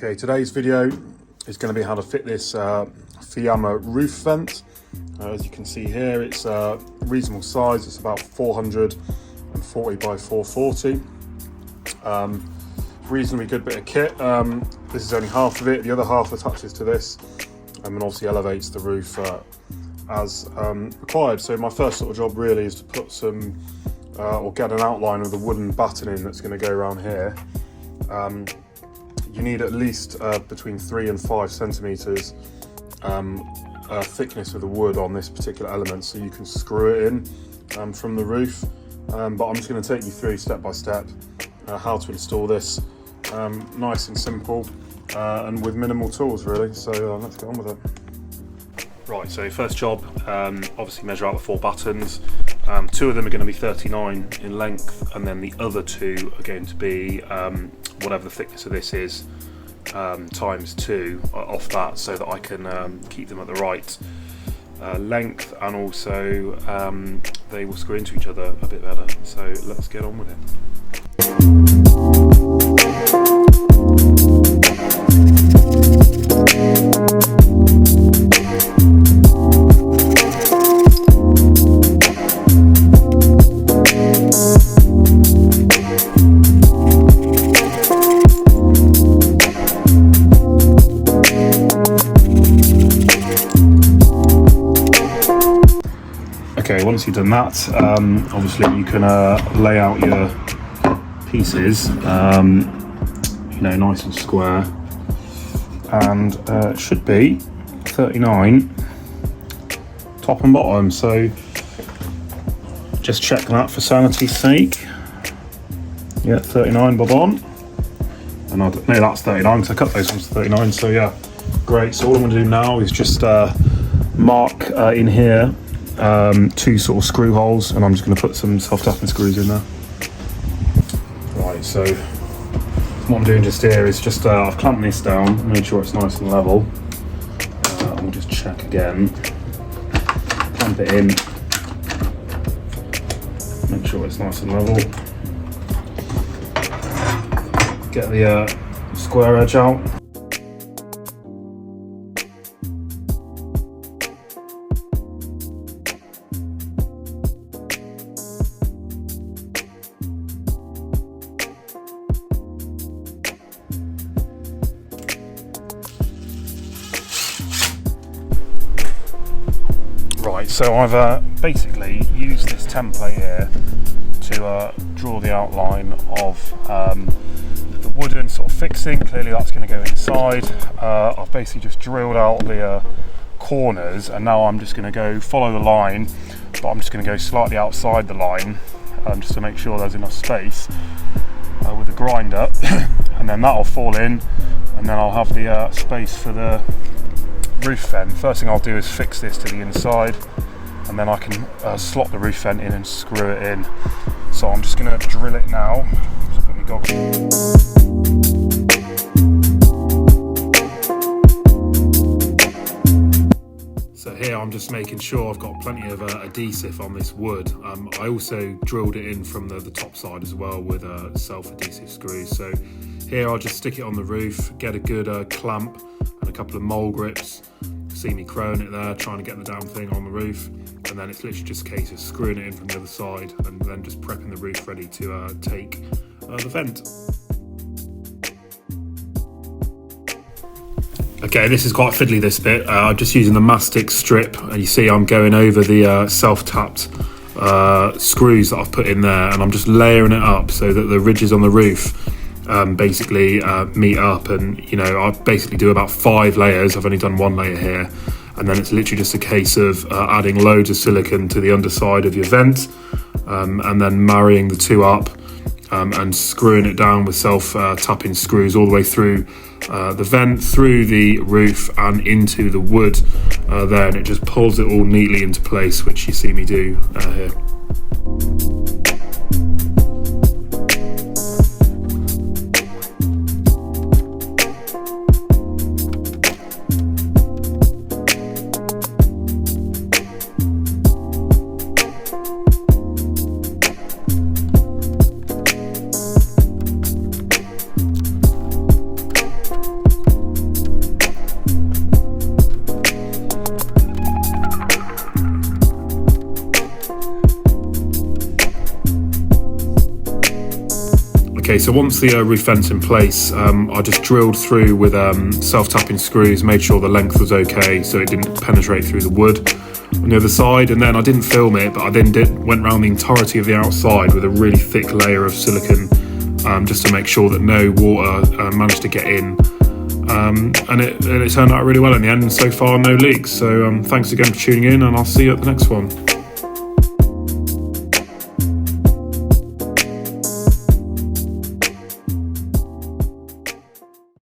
Okay, today's video is going to be how to fit this FIAMMA roof vent. As you can see here, it's a reasonable size. It's about 440 by 440. Reasonably good bit of kit. This is only half of it. The other half attaches to this and obviously elevates the roof as required. So my first sort of job really is to put some or get an outline of the wooden battening that's going to go around here. You need at least between 3 and 5 centimeters thickness of the wood on this particular element, so you can screw it in from the roof. But I'm just going to take you through step by step how to install this, nice and simple and with minimal tools really. So let's get on with it. Right, so first job, obviously measure out the 4 buttons. 2 of them are going to be 39 in length, and then the other 2 are going to be whatever the thickness of this is times 2 off that, so that I can keep them at the right length, and also they will screw into each other a bit better. So let's get on with it. Okay, once you've done that, obviously you can lay out your pieces, you know, nice and square, and it should be 39 top and bottom. So just check that for sanity's sake. Yeah, 39 bob on, and no, that's 39 because I cut those ones to 39. So yeah, great. So all I'm going to do now is just mark in here 2 sort of screw holes, and I'm just going to put some self-tapping screws in there. Right, so what I'm doing just here is just I've clamped this down, made sure it's nice and level. We'll just check again, clamp it in, make sure it's nice and level, get the square edge out. Right, so I've basically used this template here to draw the outline of the wooden sort of fixing. Clearly that's going to go inside. I've basically just drilled out the corners, and now I'm just going to go follow the line, but I'm just going to go slightly outside the line just to make sure there's enough space with the grinder, and then that'll fall in, and then I'll have the space for the roof vent. First thing I'll do is fix this to the inside, and then I can slot the roof vent in and screw it in. So I'm just going to drill it now. Just put my goggles. So here I'm just making sure I've got plenty of adhesive on this wood. I also drilled it in from the top side as well with self-adhesive screws. So here I'll just stick it on the roof, get a good clamp and a couple of mole grips. See me crowing it there, trying to get the damn thing on the roof, and then it's literally just a case of screwing it in from the other side, and then just prepping the roof ready to take the vent. Okay, this is quite fiddly, this bit. I'm just using the mastic strip, and you see I'm going over the self-tapped screws that I've put in there, and I'm just layering it up so that the ridges on the roof basically meet up, and you know, I basically do about 5 layers. I've only done 1 layer here, and then it's literally just a case of adding loads of silicone to the underside of your vent, and then marrying the 2 up and screwing it down with self-tapping screws all the way through the vent, through the roof and into the wood there, and it just pulls it all neatly into place, which you see me do here. Okay, so once the roof vent's in place, I just drilled through with self-tapping screws, made sure the length was okay so it didn't penetrate through the wood on the other side. And then I didn't film it, but I then went around the entirety of the outside with a really thick layer of silicone, just to make sure that no water managed to get in. And it turned out really well in the end, and so far no leaks. So thanks again for tuning in, and I'll see you at the next one.